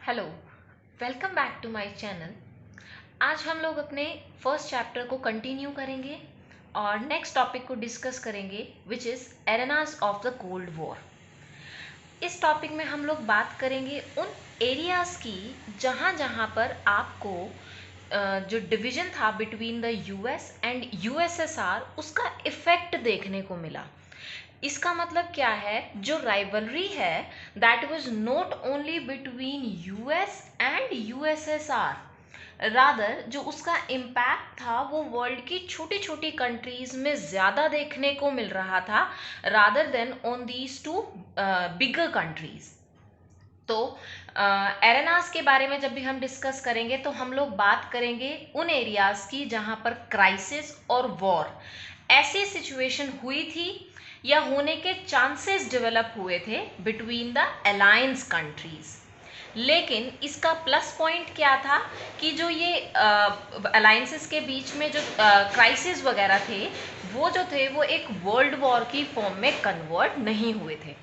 Hello, welcome back to my channel. आज हम लोग अपने फर्स्ट चैप्टर को कंटिन्यू करेंगे और नेक्स्ट टॉपिक को डिस्कस करेंगे which is arenas of the cold war. इस टॉपिक में हम लोग बात करेंगे उन एरियाज़ की जहाँ जहाँ पर आपको जो डिवीज़न था between the US and USSR उसका इफ़ेक्ट देखने को मिला। इसका मतलब क्या है, जो राइवलरी है that was not only between US and USSR, rather जो उसका इम्पैक्ट था वो वर्ल्ड की छोटी छोटी कंट्रीज में ज़्यादा देखने को मिल रहा था rather than on these two bigger countries. तो एरेनास के बारे में जब भी हम डिस्कस करेंगे तो हम लोग बात करेंगे उन एरियाज की जहां पर क्राइसिस और वॉर ऐसी सिचुएशन हुई थी या होने के चांसेस डेवलप हुए थे बिटवीन द अलायंस कंट्रीज। लेकिन इसका प्लस पॉइंट क्या था कि जो ये अलायंसेस के बीच में जो क्राइसिस वगैरह थे वो जो थे वो एक वर्ल्ड वॉर की फॉर्म में कन्वर्ट नहीं हुए थे।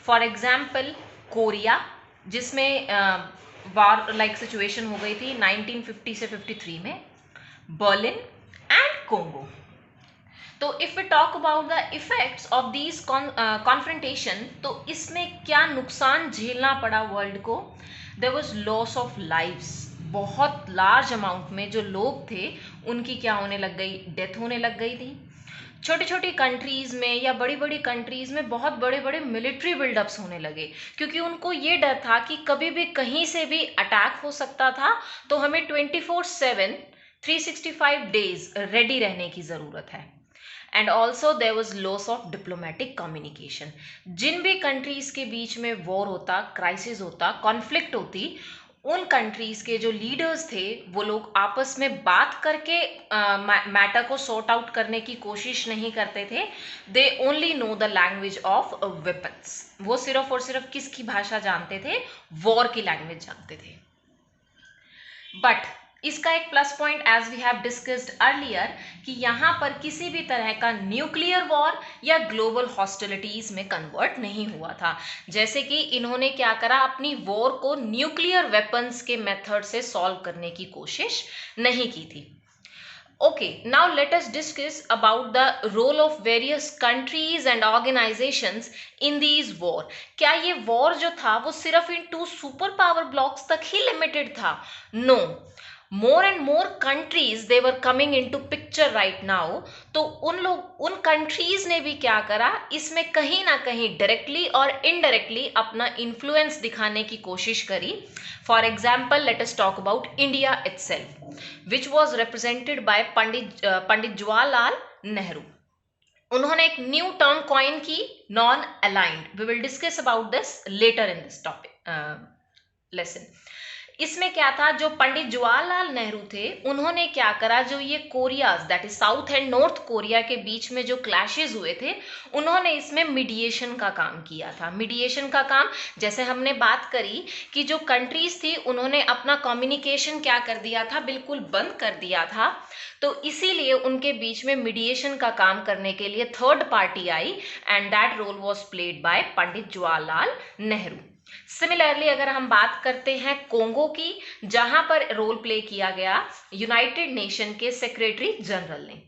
फॉर एग्जाम्पल कोरिया, जिसमें वार लाइक सिचुएशन हो गई थी 1950 से 53 में, बर्लिन एंड कोंगो। तो if we talk about the effects of these confrontation, तो इसमें क्या नुकसान झेलना पड़ा वर्ल्ड को। There was loss of lives, बहुत लार्ज अमाउंट में जो लोग थे उनकी क्या होने लग गई, डेथ होने लग गई थी। छोटी छोटी कंट्रीज में या बड़ी बड़ी कंट्रीज में बहुत बड़े बड़े मिलिट्री बिल्डअप्स होने लगे, क्योंकि उनको ये डर था कि कभी भी कहीं से भी अटैक हो सकता था, तो हमें 24/7 365 डेज रेडी रहने की ज़रूरत है। And also there was loss of diplomatic communication. जिन भी कंट्रीज के बीच में वॉर होता, क्राइसिस होता, कॉन्फ्लिक्ट होती, उन कंट्रीज के जो लीडर्स थे वो लोग आपस में बात करके मैटर को सॉर्ट आउट करने की कोशिश नहीं करते थे। They only know the language of weapons. वो सिर्फ और सिर्फ किसकी भाषा जानते थे, वॉर की लैंग्वेज जानते थे। बट इसका एक plus point as we have discussed earlier कि यहाँ पर किसी भी तरह का न्यूक्लियर वॉर या ग्लोबल हॉस्टिलिटीज में कन्वर्ट नहीं हुआ था। जैसे कि इन्होंने क्या करा, अपनी वॉर को न्यूक्लियर वेपन्स के मेथड से सॉल्व करने की कोशिश नहीं की थी। Okay, now let us discuss about the role of various countries and organizations in these war. क्या ये war जो था वो सिर्फ इन टू सुपर पावर ब्लॉक्स तक ही लिमिटेड था? No. More and more countries they were coming into picture right now. तो उन कंट्रीज ने भी क्या करा, इसमें कहीं ना कहीं डायरेक्टली और इनडायरेक्टली अपना इन्फ्लुएंस दिखाने की कोशिश करी। For example let us talk about India itself, which was represented by Pandit Jawaharlal Nehru. उन्होंने एक न्यू टर्म कॉइन की, non aligned. We will discuss about this later in this topic lesson. इसमें क्या था, जो पंडित जवाहरलाल नेहरू थे उन्होंने क्या करा, जो ये Korea's that is south and north Korea के बीच में जो क्लैशेस हुए थे, उन्होंने इसमें मीडिएशन का काम किया था। मीडिएशन का काम, जैसे हमने बात करी कि जो कंट्रीज थी उन्होंने अपना कम्युनिकेशन क्या कर दिया था, बिल्कुल बंद कर दिया था। तो इसीलिए उनके बीच में मीडिएशन का काम करने के लिए थर्ड पार्टी आई and that role was played by Pandit Jawaharlal Nehru. Similarly अगर हम बात करते हैं कोंगो की, जहां पर रोल प्ले किया गया यूनाइटेड नेशन के सेक्रेटरी जनरल ने।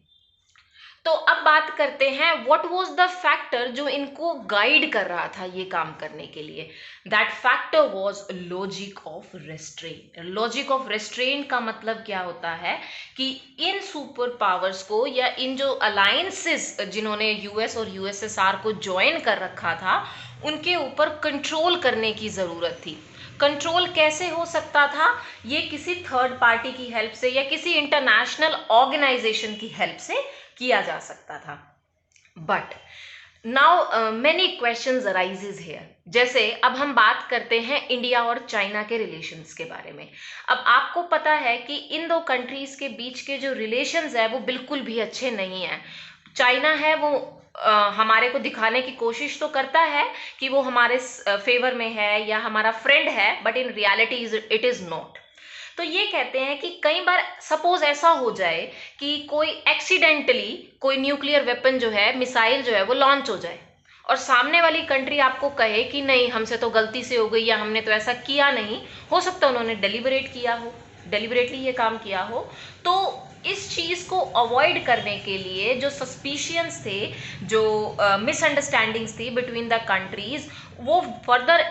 तो अब बात करते हैं व्हाट वाज द फैक्टर जो इनको गाइड कर रहा था ये काम करने के लिए। That factor was logic of restaurant. Logic of restaurant का मतलब क्या होता है कि इन सुपर पावर्स को या इन जो अलायंसेस जिन्होंने यूएस और यूएसएसआर को ज्वाइन कर रखा था, उनके ऊपर कंट्रोल करने की ज़रूरत थी। कंट्रोल कैसे हो सकता था, ये किसी थर्ड पार्टी की हेल्प से या किसी इंटरनेशनल ऑर्गेनाइजेशन की हेल्प से किया जा सकता था। But now many questions arises here. जैसे अब हम बात करते हैं इंडिया और चाइना के रिलेशंस के बारे में। अब आपको पता है कि इन दो कंट्रीज के बीच के जो रिलेशंस है वो बिल्कुल भी अच्छे नहीं है। चाइना है वो हमारे को दिखाने की कोशिश तो करता है कि वो हमारे फेवर में है या हमारा फ्रेंड है, but in reality it is not. तो ये कहते हैं कि कई बार सपोज ऐसा हो जाए कि कोई एक्सीडेंटली कोई न्यूक्लियर वेपन जो है, मिसाइल जो है वो लॉन्च हो जाए और सामने वाली कंट्री आपको कहे कि नहीं हमसे तो गलती से हो गई या हमने तो ऐसा किया नहीं, हो सकता है उन्होंने डेलिबरेटली ये काम किया हो, तो इस चीज़ को अवॉइड करने के लिए जो सस्पिशियंस थे, जो मिसअंडरस्टैंडिंग्स थी बिटवीन द कंट्रीज, वो फर्दर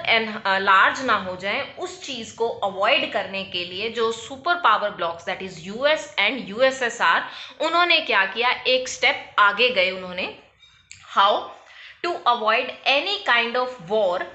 लार्ज ना हो जाए, उस चीज़ को अवॉइड करने के लिए जो super power blocks that is US and USSR, उन्होंने क्या किया, एक स्टेप आगे गए उन्होंने। How to avoid any kind of war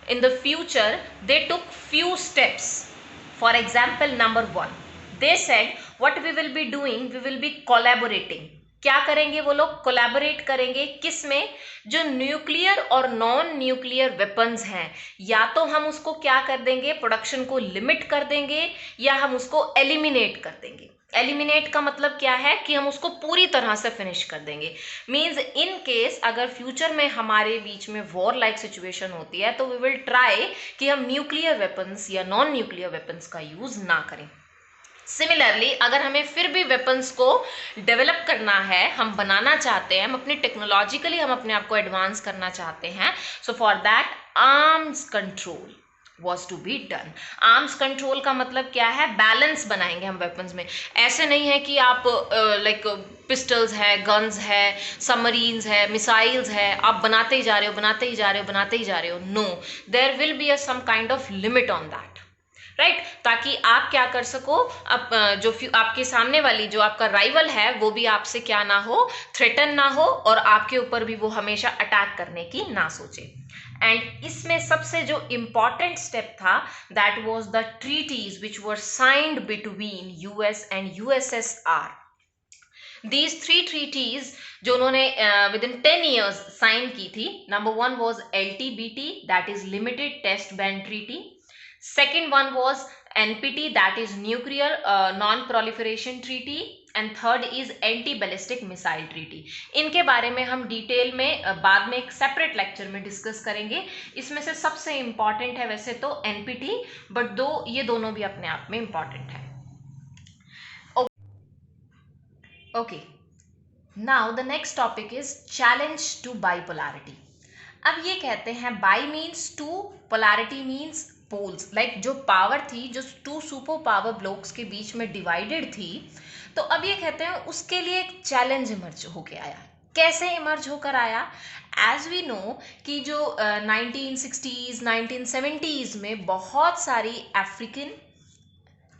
in the future, they took few steps. For example, number 1, they said what we will be doing, we will be collaborating. क्या करेंगे वो लोग, कोलैबोरेट करेंगे किस में, जो न्यूक्लियर और नॉन न्यूक्लियर वेपन्स हैं, या तो हम उसको क्या कर देंगे, प्रोडक्शन को लिमिट कर देंगे, या हम उसको एलिमिनेट कर देंगे। एलिमिनेट का मतलब क्या है कि हम उसको पूरी तरह से फिनिश कर देंगे। मीन्स इन केस अगर फ्यूचर में हमारे बीच में वॉर लाइक सिचुएशन होती है तो वी विल ट्राई कि हम न्यूक्लियर वेपन्स या नॉन न्यूक्लियर वेपन्स का यूज ना करें। सिमिलरली अगर हमें फिर भी वेपन्स को डेवलप करना है, हम बनाना चाहते हैं, हम अपने टेक्नोलॉजिकली हम अपने आप को एडवांस करना चाहते हैं, so for that arms control was to be done। Arms control का मतलब क्या है, बैलेंस बनाएंगे हम वेपन्स में। ऐसे नहीं है कि आप लाइक पिस्टल्स है, गन्स है, सबमरीन्स है, मिसाइल्स है, आप बनाते ही जा रहे हो, no, there will be some kind of limit on that, right, ताकि आप क्या कर सको, अब जो आपके सामने वाली जो आपका राइवल है वो भी आपसे क्या ना हो, थ्रेटन ना हो, और आपके ऊपर भी वो हमेशा अटैक करने की ना सोचे। एंड इसमें सबसे जो इम्पॉर्टेंट स्टेप था, that was the treaties which were signed between US and USSR. These 3 treaties जो उन्होंने within 10 years साइन की थी, number 1 was LTBT, that is Limited Test Ban Treaty. Second one was NPT, that is Nuclear Non-Proliferation Treaty, and third is Anti-Ballistic Missile Treaty. इनके बारे में हम detail में बाद में एक सेपरेट लेक्चर में डिस्कस करेंगे। इसमें से सबसे इम्पॉर्टेंट है वैसे तो NPT, बट ये दोनों भी अपने आप में इम्पॉर्टेंट है। Okay, now the next topic is challenge to bipolarity. अब ये कहते हैं bi means two, polarity means poles, like जो पावर थी, जो 2 सुपर पावर ब्लॉक्स के बीच में डिवाइडेड थी, तो अब ये कहते हैं उसके लिए एक चैलेंज इमर्ज होकर आया। कैसे इमर्ज होकर आया, एज वी नो कि जो 1960s 1970s में बहुत सारी African,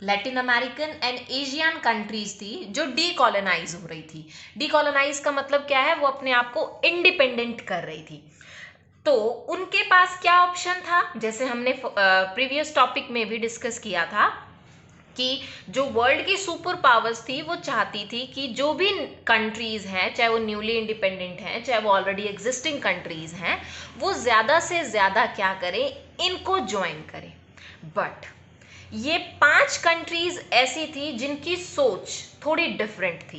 Latin American and Asian countries थी जो डीकॉलोनाइज हो रही थी। डीकॉलोनाइज का मतलब क्या है, वो अपने आप को इंडिपेंडेंट कर रही थी। तो उनके पास क्या ऑप्शन था, जैसे हमने प्रीवियस टॉपिक में भी डिस्कस किया था कि जो वर्ल्ड की सुपर पावर्स थी वो चाहती थी कि जो भी कंट्रीज हैं, चाहे वो न्यूली इंडिपेंडेंट हैं, चाहे वो ऑलरेडी एग्जिस्टिंग कंट्रीज हैं, वो ज़्यादा से ज़्यादा क्या करें, इनको ज्वाइन करें। बट ये 5 कंट्रीज ऐसी थी जिनकी सोच थोड़ी डिफरेंट थी।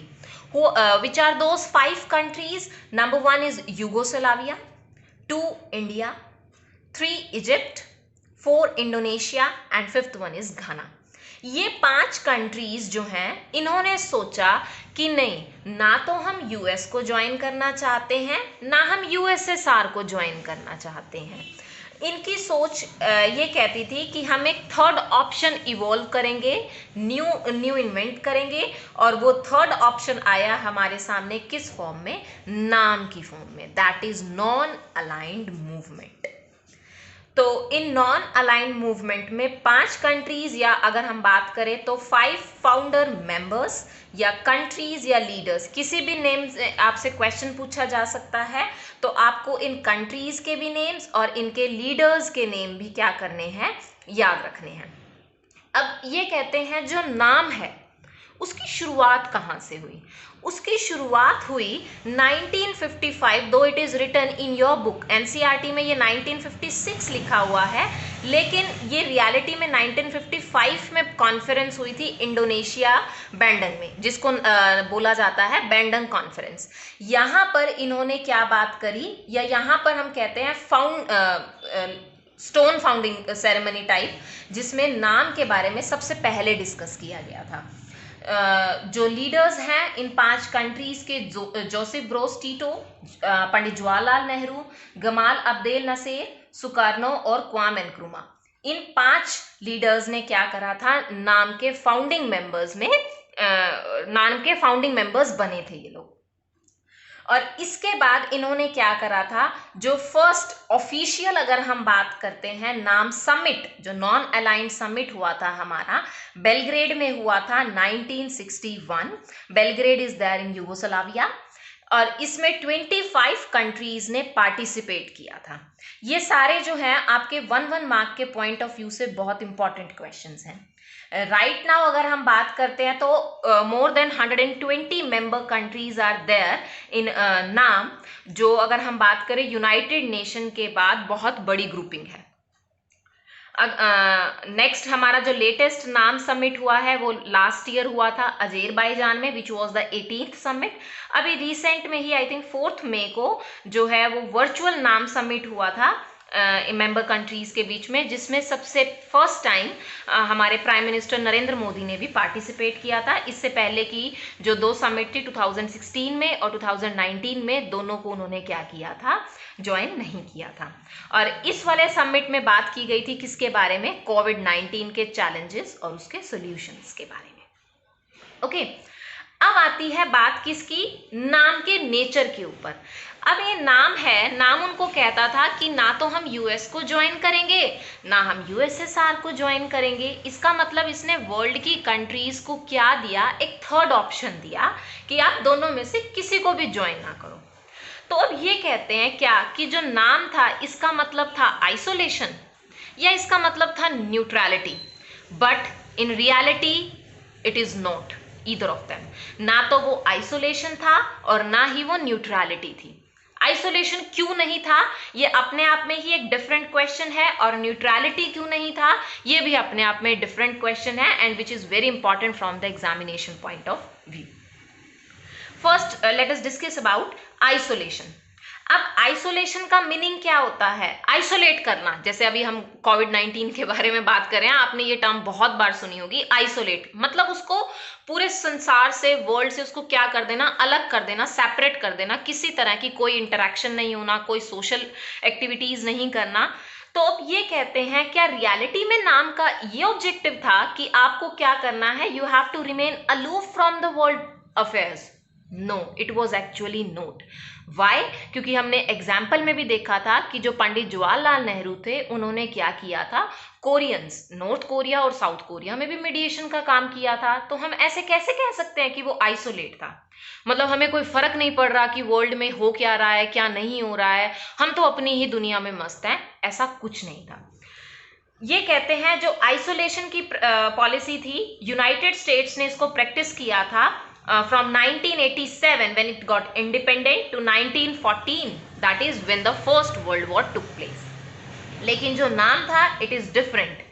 Which are those 5 countries, number 1 is Yugoslavia, 2 India, 3 Egypt, 4 Indonesia and 5th one is Ghana. ये 5 कंट्रीज जो हैं, इन्होंने सोचा कि नहीं, ना तो हम यूएस को ज्वाइन करना चाहते हैं, ना हम यूएसएसआर को ज्वाइन करना चाहते हैं। इनकी सोच ये कहती थी कि हम एक थर्ड ऑप्शन इवॉल्व करेंगे, न्यू इन्वेंट करेंगे, और वो थर्ड ऑप्शन आया हमारे सामने किस फॉर्म में, नाम की फॉर्म में, that is non aligned movement. तो इन नॉन अलाइंड मूवमेंट में 5 कंट्रीज, या अगर हम बात करें तो 5 फाउंडर मेंबर्स या कंट्रीज या लीडर्स, किसी भी नेम से आपसे क्वेश्चन पूछा जा सकता है, तो आपको इन कंट्रीज के भी नेम्स और इनके लीडर्स के नेम भी क्या करने हैं, याद रखने हैं। अब ये कहते हैं जो नाम है उसकी शुरुआत कहाँ से हुई, उसकी शुरुआत हुई 1955, though it is written in your book, NCERT में ये 1956 लिखा हुआ है, लेकिन ये रियलिटी में 1955 में कॉन्फ्रेंस हुई थी इंडोनेशिया बैंडंग में, जिसको बोला जाता है बैंडंग कॉन्फ्रेंस। यहाँ पर इन्होंने क्या बात करी, या यहाँ पर हम कहते हैं स्टोन फाउंडिंग सेरेमनी टाइप, जिसमें नाम के बारे में सबसे पहले डिस्कस किया गया था। जो लीडर्स हैं इन 5 कंट्रीज के Joseph Broz Tito, Pandit Jawaharlal Nehru, Gamal Abdel Nasser, Sukarno और क्वामे नक्रुमा, इन 5 लीडर्स ने क्या करा था, नाम के फाउंडिंग मेंबर्स बने थे ये लोग। और इसके बाद इन्होंने क्या करा था, जो फर्स्ट ऑफिशियल अगर हम बात करते हैं नाम समिट, जो नॉन अलाइंड समिट हुआ था हमारा, बेलग्रेड में हुआ था 1961। Belgrade is there in Yugoslavia, और इसमें 25 कंट्रीज ने पार्टिसिपेट किया था। ये सारे जो हैं आपके 1-1 मार्क के पॉइंट ऑफ व्यू से बहुत इंपॉर्टेंट क्वेश्चंस हैं। राइट नाउ अगर हम बात करते हैं तो more than 120 member countries are there in NAM, जो अगर हम बात करें यूनाइटेड नेशन के बाद बहुत बड़ी ग्रुपिंग है। नेक्स्ट हमारा जो लेटेस्ट नाम समिट हुआ है वो लास्ट ईयर हुआ था अजरबैजान में, which was the 18th summit. अभी रिसेंट में ही आई थिंक 4 मई को जो है वो वर्चुअल नाम समिट हुआ था मेंबर कंट्रीज के बीच में, जिसमें सबसे फर्स्ट टाइम हमारे प्राइम मिनिस्टर नरेंद्र मोदी ने भी पार्टिसिपेट किया था। इससे पहले की जो 2 समिट थी 2016 में और 2019 में, दोनों को उन्होंने क्या किया था, ज्वाइन नहीं किया था। और इस वाले समिट में बात की गई थी किसके बारे में, कोविड-19 के चैलेंजेस और उसके सॉल्यूशंस के बारे में। ओके, अब आती है बात किसकी, नाम के नेचर के ऊपर। अब ये नाम है, नाम उनको कहता था कि ना तो हम यूएस को ज्वाइन करेंगे ना हम यूएसएसआर को ज्वाइन करेंगे। इसका मतलब इसने वर्ल्ड की कंट्रीज को क्या दिया, एक थर्ड ऑप्शन दिया कि आप दोनों में से किसी को भी ज्वाइन ना करो। तो अब ये कहते हैं क्या कि जो नाम था इसका मतलब था आइसोलेशन या इसका मतलब था neutrality, but in reality it is not either of them. ना तो वो आइसोलेशन था और ना ही वो न्यूट्रलिटी थी। आइसोलेशन क्यों नहीं था ये अपने आप में ही एक डिफरेंट क्वेश्चन है, और न्यूट्रलिटी क्यों नहीं था ये भी अपने आप में डिफरेंट क्वेश्चन है, and which is very important from the examination point of view. First let us discuss about isolation. अब आइसोलेशन का मीनिंग क्या होता है, आइसोलेट करना। जैसे अभी हम कोविड-19 के बारे में बात कर रहे हैं, आपने ये टर्म बहुत बार सुनी होगी, आइसोलेट मतलब उसको पूरे संसार से, वर्ल्ड से उसको क्या कर देना, अलग कर देना, सेपरेट कर देना, किसी तरह की कोई इंटरेक्शन नहीं होना, कोई सोशल एक्टिविटीज नहीं करना। तो अब ये कहते हैं क्या रियलिटी में नाम का ये ऑब्जेक्टिव था कि आपको क्या करना है, you have to remain aloof from the world affairs? No, it was actually not. Why? क्योंकि हमने एग्जाम्पल में भी देखा था कि जो पंडित जवाहरलाल नेहरू थे उन्होंने क्या किया था, कोरियंस, नॉर्थ कोरिया और साउथ कोरिया में भी मीडिएशन का काम किया था। तो हम ऐसे कैसे कह सकते हैं कि वो आइसोलेट था? मतलब हमें कोई फर्क नहीं पड़ रहा कि वर्ल्ड में हो क्या रहा है, क्या नहीं हो रहा है, हम तो अपनी ही दुनिया में मस्त हैं, ऐसा कुछ नहीं था। ये कहते हैं जो आइसोलेशन की पॉलिसी थी, यूनाइटेड स्टेट्स ने इसको प्रैक्टिस किया था from 1987 when it got independent to 1914, that is when the first world war took place. लेकिन जो नाम था it is different.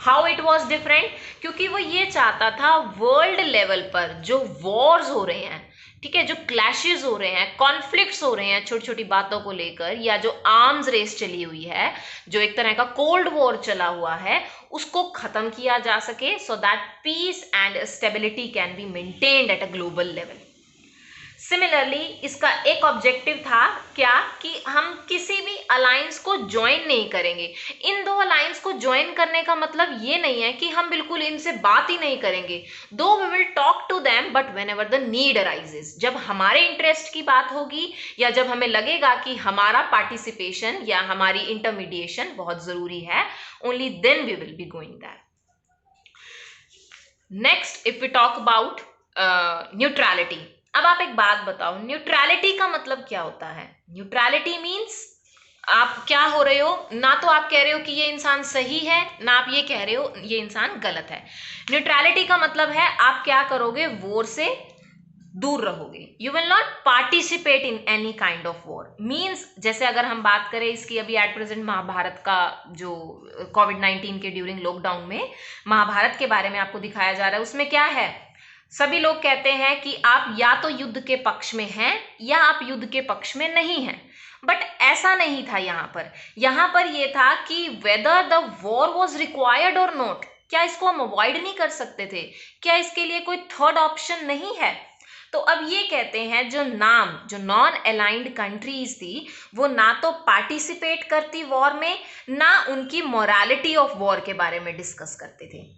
How it was different? क्योंकि वो ये चाहता था वर्ल्ड लेवल पर जो वॉर्स हो रहे हैं, ठीक है, जो क्लैशेस हो रहे हैं, कॉन्फ्लिक्ट्स हो रहे हैं छोटी छोटी बातों को लेकर, या जो आर्म्स रेस चली हुई है, जो एक तरह का कोल्ड वॉर चला हुआ है, उसको खत्म किया जा सके, so that peace and stability can be maintained at a global level. Similarly इसका एक ऑब्जेक्टिव था क्या, कि हम किसी भी अलायंस को ज्वाइन नहीं करेंगे। इन 2 अलायंस को ज्वाइन करने का मतलब ये नहीं है कि हम बिल्कुल इनसे बात ही नहीं करेंगे, though we will talk to them but whenever the need arises. जब हमारे इंटरेस्ट की बात होगी या जब हमें लगेगा कि हमारा पार्टिसिपेशन या हमारी इंटरमीडिएशन बहुत जरूरी है, only then we will be going that. Next if we talk about neutrality. अब आप एक बात बताओ, न्यूट्रलिटी का मतलब क्या होता है? न्यूट्रलिटी मीन्स आप क्या हो रहे हो, ना तो आप कह रहे हो कि ये इंसान सही है, ना आप ये कह रहे हो ये इंसान गलत है। न्यूट्रलिटी का मतलब है आप क्या करोगे, वॉर से दूर रहोगे, you will not participate in any kind of war. Means जैसे अगर हम बात करें इसकी, अभी एट प्रेजेंट महाभारत का जो कोविड-19 के ड्यूरिंग लॉकडाउन में महाभारत के बारे में आपको दिखाया जा रहा है, उसमें क्या है, सभी लोग कहते हैं कि आप या तो युद्ध के पक्ष में हैं या आप युद्ध के पक्ष में नहीं हैं, बट ऐसा नहीं था यहाँ पर। यहाँ पर यह था कि whether the war was required और नॉट, क्या इसको हम अवॉइड नहीं कर सकते थे? क्या इसके लिए कोई थर्ड ऑप्शन नहीं है? तो अब ये कहते हैं जो नॉन अलाइंड कंट्रीज थी वो ना तो पार्टिसिपेट करती वॉर में, ना उनकी मोरालिटी ऑफ वॉर के बारे में डिस्कस करते थे।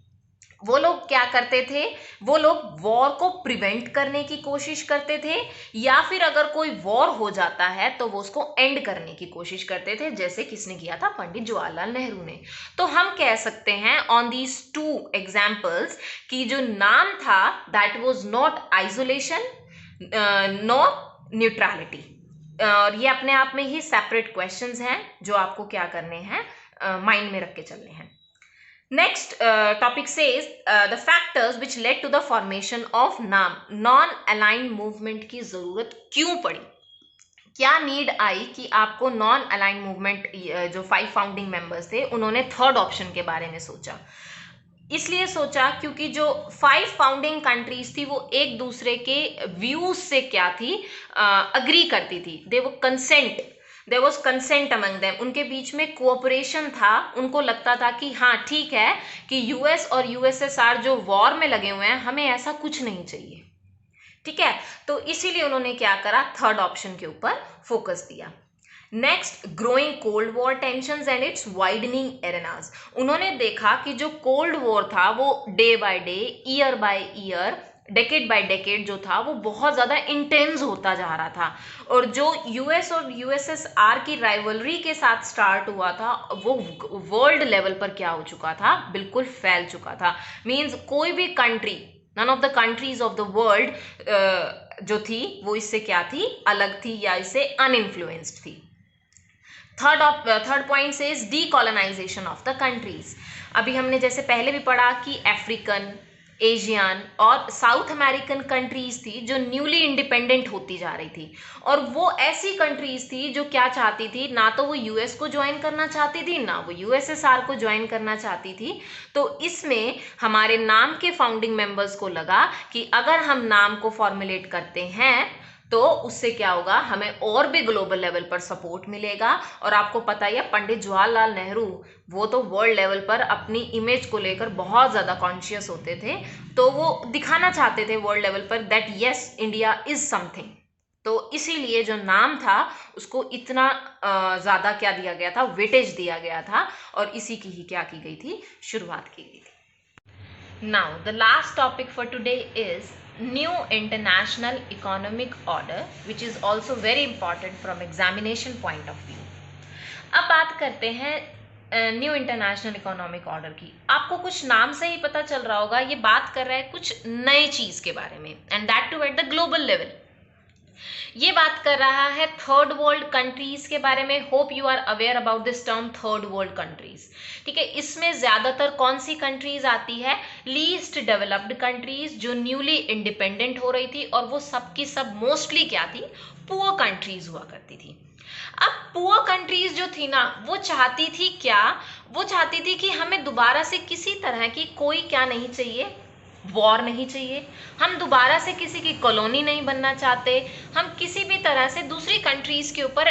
वो लोग क्या करते थे? वो लोग वॉर को प्रिवेंट करने की कोशिश करते थे, या फिर अगर कोई वॉर हो जाता है तो वो उसको एंड करने की कोशिश करते थे, जैसे किसने किया था? पंडित जवाहरलाल नेहरू ने। तो हम कह सकते हैं ऑन दीज टू एग्जाम्पल्स कि जो नाम था that was not isolation no neutrality. और ये अपने आप में ही सेपरेट क्वेश्चंस हैं जो आपको क्या करने हैं, माइंड में रख के चलने हैं। Next topic says the factors which led to the formation of non-aligned movement की जरूरत क्यों पड़ी? क्या नीड आई कि आपको नॉन अलाइंड मूवमेंट, जो 5 फाउंडिंग मेंबर्स थे उन्होंने थर्ड ऑप्शन के बारे में सोचा? इसलिए सोचा क्योंकि जो 5 फाउंडिंग कंट्रीज थी वो एक दूसरे के व्यूज से क्या थी, अग्री करती थी। There was consent among them, उनके बीच में कोऑपरेशन था। उनको लगता था कि हाँ ठीक है कि यूएस और यूएसएसआर जो वॉर में लगे हुए हैं, हमें ऐसा कुछ नहीं चाहिए, ठीक है। तो इसीलिए उन्होंने क्या करा, थर्ड ऑप्शन के ऊपर फोकस दिया। Next, growing cold war tensions and its widening arenas. उन्होंने देखा कि जो कोल्ड वॉर था वो day by day, year by year, decade by decade जो था वो बहुत ज़्यादा इंटेंस होता जा रहा था। और जो यूएस और यूएसएसआर की राइवलरी के साथ स्टार्ट हुआ था वो वर्ल्ड लेवल पर क्या हो चुका था, बिल्कुल फैल चुका था। मीन्स कोई भी country, none of the countries of the world जो थी वो इससे क्या थी, अलग थी या इससे अनइन्फ्लुएंस्ड थी। थर्ड पॉइंट से is decolonisation of the countries. अभी हमने जैसे पहले भी पढ़ा कि अफ्रीकन, एशियन और साउथ अमेरिकन कंट्रीज थी जो न्यूली इंडिपेंडेंट होती जा रही थी, और वो ऐसी कंट्रीज थी जो क्या चाहती थी, ना तो वो यूएस को ज्वाइन करना चाहती थी, ना वो यूएसएसआर को ज्वाइन करना चाहती थी। तो इसमें हमारे नाम के फाउंडिंग मेंबर्स को लगा कि अगर हम नाम को फॉर्मुलेट करते हैं तो उससे क्या होगा, हमें और भी ग्लोबल लेवल पर सपोर्ट मिलेगा। और आपको पता ही है पंडित जवाहरलाल नेहरू वो तो वर्ल्ड लेवल पर अपनी इमेज को लेकर बहुत ज़्यादा कॉन्शियस होते थे, तो वो दिखाना चाहते थे वर्ल्ड लेवल पर that yes India is something. तो इसीलिए जो नाम था उसको इतना ज़्यादा क्या दिया गया था, वेटेज दिया गया था, और इसी की ही क्या की गई थी, शुरुआत की गई थी। Now the last topic for today is new international economic order which is also very important from examination point of view। अब बात करते हैं न्यू इंटरनेशनल इकोनॉमिक ऑर्डर की। आपको कुछ नाम से ही पता चल रहा होगा ये बात कर रहा है कुछ नए चीज के बारे में, and that too at the global level. ये बात कर रहा है थर्ड वर्ल्ड कंट्रीज के बारे में। Hope you are aware about this term third world countries, ठीक है। इसमें ज्यादातर कौन सी कंट्रीज आती है, लीस्ट डेवलप्ड कंट्रीज जो न्यूली इंडिपेंडेंट हो रही थी, और वो सब की सब मोस्टली क्या थी, पुअर कंट्रीज हुआ करती थी। अब पुअर कंट्रीज जो थी ना वो चाहती थी क्या, वो चाहती थी कि हमें दोबारा से किसी तरह की कोई क्या नहीं चाहिए, वॉर नहीं चाहिए, हम दोबारा से किसी की कॉलोनी नहीं बनना चाहते, हम किसी भी तरह से दूसरी कंट्रीज के ऊपर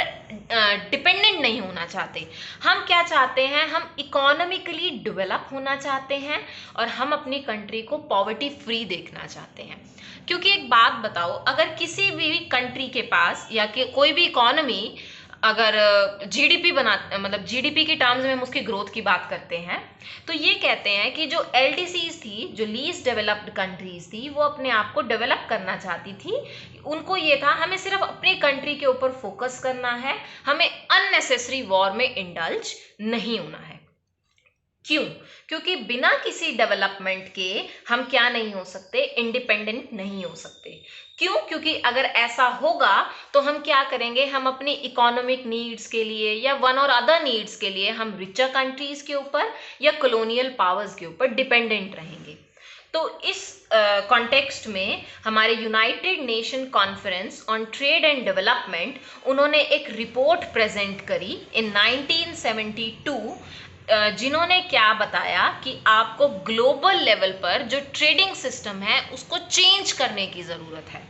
डिपेंडेंट नहीं होना चाहते। हम क्या चाहते हैं, हम इकोनॉमिकली डेवलप होना चाहते हैं, और हम अपनी कंट्री को पॉवर्टी फ्री देखना चाहते हैं। क्योंकि एक बात बताओ, अगर किसी भी कंट्री के पास या कि कोई भी इकोनॉमी अगर जीडीपी मतलब जीडीपी के टर्म्स में हम उसकी ग्रोथ की बात करते हैं, तो ये कहते हैं कि जो एलडीसीज थी, जो लीस्ट डेवलप्ड कंट्रीज थी, वो अपने आप को डेवलप करना चाहती थी। उनको ये था हमें सिर्फ अपनी कंट्री के ऊपर फोकस करना है, हमें अननेसेसरी वॉर में इंडल्ज नहीं होना है। क्यों? क्योंकि बिना किसी डेवलपमेंट के हम क्या नहीं हो सकते, इंडिपेंडेंट नहीं हो सकते। क्यों? क्योंकि अगर ऐसा होगा तो हम क्या करेंगे, हम अपनी इकोनॉमिक नीड्स के लिए या वन और अदर नीड्स के लिए हम रिचर कंट्रीज के ऊपर या कॉलोनियल पावर्स के ऊपर डिपेंडेंट रहेंगे। तो इस कॉन्टेक्स्ट में हमारे United nation conference on trade and development, उन्होंने एक रिपोर्ट प्रेजेंट करी इन 1972, जिन्होंने क्या बताया कि आपको ग्लोबल लेवल पर जो ट्रेडिंग सिस्टम है उसको चेंज करने की ज़रूरत है।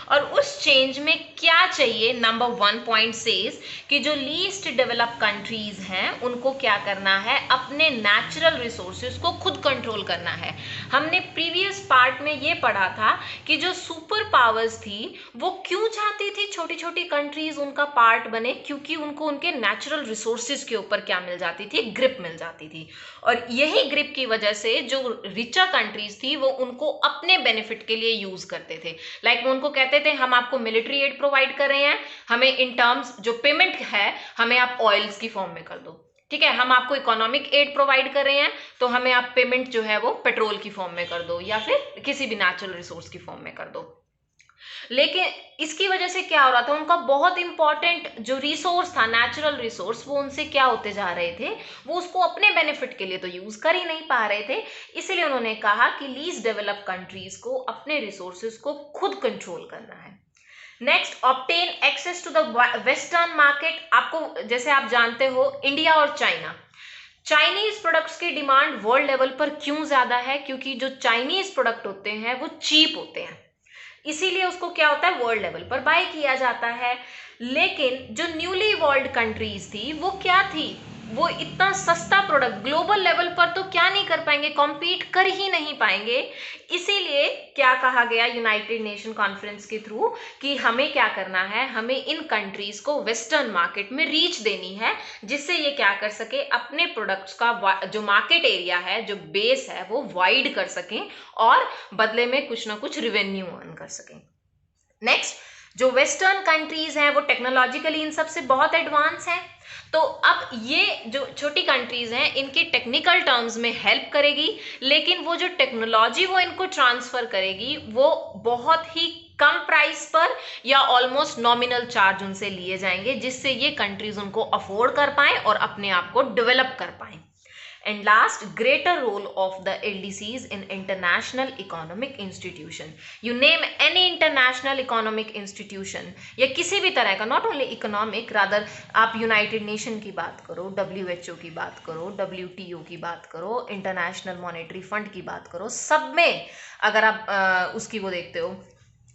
और उस चेंज में क्या चाहिए, नंबर 1 पॉइंट सेज कि जो लीस्ट डेवलप्ड कंट्रीज हैं उनको क्या करना है, अपने नेचुरल रिसोर्सेज को खुद कंट्रोल करना है। हमने प्रीवियस पार्ट में ये पढ़ा था कि जो सुपर पावर्स थी वो क्यों चाहती थी छोटी छोटी कंट्रीज उनका पार्ट बने, क्योंकि उनको उनके नेचुरल रिसोर्सेज के ऊपर क्या मिल जाती थी, ग्रिप मिल जाती थी। और यही ग्रिप की वजह से जो रिचर कंट्रीज थी वो उनको अपने बेनिफिट के लिए यूज करते थे। लाइक वो उनको कहते थे हम आपको मिलिट्री एड प्रोवाइड कर रहे हैं, हमें इन टर्म्स जो पेमेंट है हमें आप ऑयल्स की फॉर्म में कर दो, ठीक है, हम आपको इकोनॉमिक एड प्रोवाइड कर रहे हैं तो हमें आप पेमेंट जो है वो पेट्रोल की फॉर्म में कर दो या फिर किसी भी नेचुरल रिसोर्स की फॉर्म में कर दो। लेकिन इसकी वजह से क्या हो रहा था, उनका बहुत इंपॉर्टेंट जो रिसोर्स था, नेचुरल रिसोर्स, वो उनसे क्या होते जा रहे थे, वो उसको अपने बेनिफिट के लिए तो यूज कर ही नहीं पा रहे थे। इसलिए उन्होंने कहा कि लीस्ट डेवलप्ड कंट्रीज को अपने रिसोर्सेज को खुद कंट्रोल करना है। Next, obtain access to the western market. आपको जैसे आप जानते हो इंडिया और चाइनीज प्रोडक्ट्स की डिमांड वर्ल्ड लेवल पर क्यों ज्यादा है, क्योंकि जो चाइनीज प्रोडक्ट होते हैं वो चीप होते हैं, इसीलिए उसको क्या होता है, वर्ल्ड लेवल पर बाय किया जाता है। लेकिन जो न्यूली इवॉल्व्ड कंट्रीज थी वो क्या थी, वो इतना सस्ता प्रोडक्ट ग्लोबल लेवल पर तो क्या नहीं कर पाएंगे, कॉम्पीट कर ही नहीं पाएंगे। इसीलिए क्या कहा गया यूनाइटेड नेशन कॉन्फ्रेंस के थ्रू कि हमें क्या करना है, हमें इन कंट्रीज को वेस्टर्न मार्केट में रीच देनी है, जिससे ये क्या कर सके, अपने प्रोडक्ट्स का जो मार्केट एरिया है, जो बेस है, वो वाइड कर सकें और बदले में कुछ ना कुछ रिवेन्यू अर्न कर सकें। नेक्स्ट, जो वेस्टर्न कंट्रीज हैं वो टेक्नोलॉजिकली इन सबसे बहुत एडवांस हैं, तो अब ये जो छोटी कंट्रीज हैं इनके टेक्निकल टर्म्स में हेल्प करेगी, लेकिन वो जो टेक्नोलॉजी वो इनको ट्रांसफर करेगी वो बहुत ही कम प्राइस पर या ऑलमोस्ट नॉमिनल चार्ज उनसे लिए जाएंगे, जिससे ये कंट्रीज उनको अफोर्ड कर पाएं और अपने आप को डेवलप कर पाएं। And last, greater role of the LDCs in international economic institution. You name any international economic institution या किसी भी तरह का, not only economic, rather आप यूनाइटेड नेशन की बात करो, WHO की बात करो, WTO की बात करो, इंटरनेशनल मॉनेटरी फंड की बात करो, सब में अगर आप उसकी वो देखते हो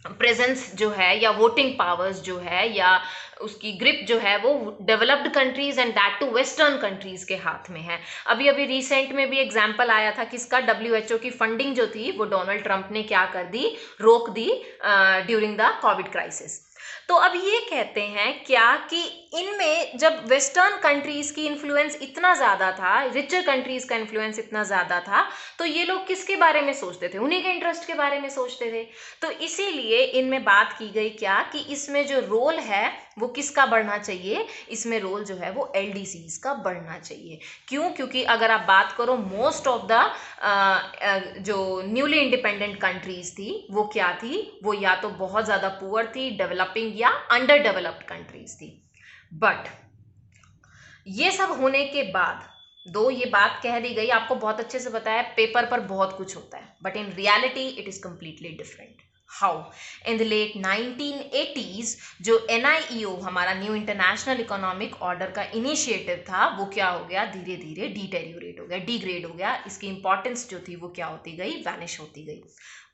प्रेजेंस जो है या वोटिंग पावर्स जो है या उसकी ग्रिप जो है वो developed countries and that too western countries के हाथ में है। अभी अभी रिसेंट में भी एग्जांपल आया था किसका, WHO की फंडिंग जो थी वो डोनाल्ड ट्रंप ने क्या कर दी, रोक दी ड्यूरिंग द कोविड क्राइसिस। तो अब ये कहते हैं क्या कि इनमें जब वेस्टर्न कंट्रीज की इन्फ्लुएंस इतना ज़्यादा था, रिचर कंट्रीज का इन्फ्लुएंस इतना ज़्यादा था, तो ये लोग किसके बारे में सोचते थे, उन्हीं के इंटरेस्ट के बारे में सोचते थे। तो इसीलिए इनमें बात की गई क्या कि इसमें जो रोल है वो किसका बढ़ना चाहिए, इसमें रोल जो है वो LDCs का बढ़ना चाहिए। क्यों, क्योंकि अगर आप बात करो मोस्ट ऑफ द जो न्यूली इंडिपेंडेंट कंट्रीज थी वो क्या थी, वो या तो बहुत ज़्यादा पुअर थी, डेवलपिंग या अंडर डेवलप्ड कंट्रीज थी। बट ये सब होने के बाद, दो ये बात कह दी गई, आपको बहुत अच्छे से बताया पेपर पर बहुत कुछ होता है, but in reality it is completely different. How, in the late 1980s जो NIEO हमारा न्यू इंटरनेशनल इकोनॉमिक ऑर्डर का इनिशिएटिव था वो क्या हो गया, धीरे धीरे डिटेरियोरेट हो गया, डिग्रेड हो गया, इसकी इंपॉर्टेंस जो थी वो क्या होती गई, वैनिश होती गई।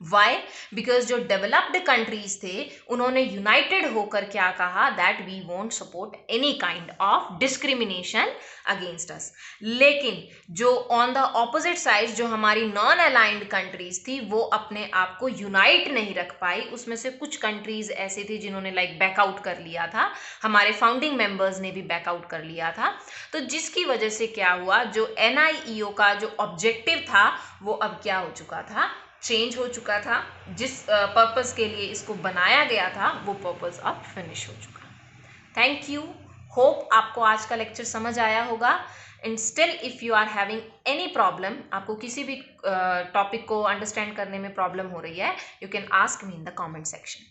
वाई, बिकॉज जो डेवलप्ड कंट्रीज थे उन्होंने यूनाइटेड होकर क्या कहा, that we won't support any kind of discrimination against us. लेकिन जो ऑन द ऑपोजिट साइड जो हमारी नॉन अलाइंड कंट्रीज थी वो अपने आप को यूनाइट नहीं रख पाई। उसमें से कुछ कंट्रीज ऐसी थी जिन्होंने लाइक बैकआउट कर लिया था, हमारे फाउंडिंग मेंबर्स ने भी बैकआउट कर लिया था। तो जिसकी वजह से क्या हुआ, जो NIEO का जो ऑब्जेक्टिव था वो अब क्या हो चुका था, चेंज हो चुका था। जिस पर्पस के लिए इसको बनाया गया था वो पर्पस अब फिनिश हो चुका। थैंक यू, होप आपको आज का लेक्चर समझ आया होगा। And still if you are having any problem, आपको किसी भी टॉपिक को अंडरस्टैंड करने में प्रॉब्लम हो रही है, you can ask me in the comment section.